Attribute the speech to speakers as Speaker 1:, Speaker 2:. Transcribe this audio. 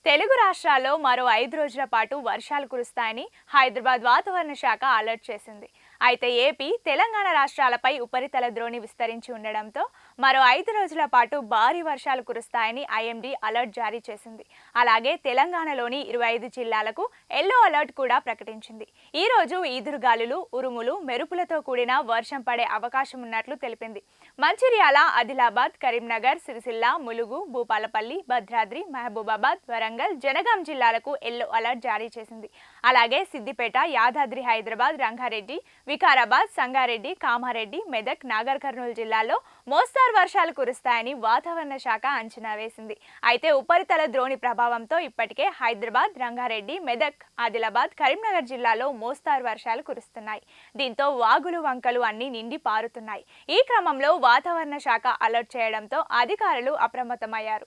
Speaker 1: తెలుగు రాష్ట్రాల్లో మరో 5 రోజుల పాటు వర్షాలు కురుస్తాయని హైదరాబాద్ వాతావరణ శాఖ అలర్ట్ చేసింది. అయితే ఏపీ, తెలంగాణ రాష్ట్రాలపై ఉపరితల ద్రోణి విస్తరించి ఉండడంతో మరో 5 రోజుల పాటు భారీ వర్షాలు కురుస్తాయని ఐఎండీ అలర్ట్ జారీ చేసింది. అలాగే తెలంగాణలోని 25 జిల్లాలకు ఎల్లో అలర్ట్ కూడా ప్రకటించింది. ఈ రోజు ఈదురుగాలులు, ఉరుములు, మెరుపులతో కూడిన వర్షం పడే అవకాశం ఉన్నట్లు తెలిపింది. మంచిర్యాల, ఆదిలాబాద్, కరీంనగర్, సిరిసిల్ల, ములుగు, భూపాలపల్లి, భద్రాద్రి, మహబూబాబాద్, వరంగల్, జనగాం జిల్లాలకు ఎల్లో అలర్ట్ జారీ చేసింది. అలాగే సిద్దిపేట, యాదాద్రి, హైదరాబాద్, రంగారెడ్డి, వికారాబాద్, సంగారెడ్డి, కామారెడ్డి, మెదక్, నాగర్ కర్నూలు జిల్లాల్లో మోస్తారు వర్షాలు కురుస్తాయని వాతావరణ శాఖ అంచనా వేసింది. అయితే ఉపరితల ద్రోణి ప్రభావంతో ఇప్పటికే హైదరాబాద్, రంగారెడ్డి, మెదక్, ఆదిలాబాద్, కరీంనగర్ జిల్లాలో మోస్తారు వర్షాలు కురుస్తున్నాయి. దీంతో వాగులు, వంకలు అన్ని నిండి పారుతున్నాయి. ఈ క్రమంలో వాతావరణ శాఖ అలర్ట్ చేయడంతో అధికారులు అప్రమత్తమయ్యారు.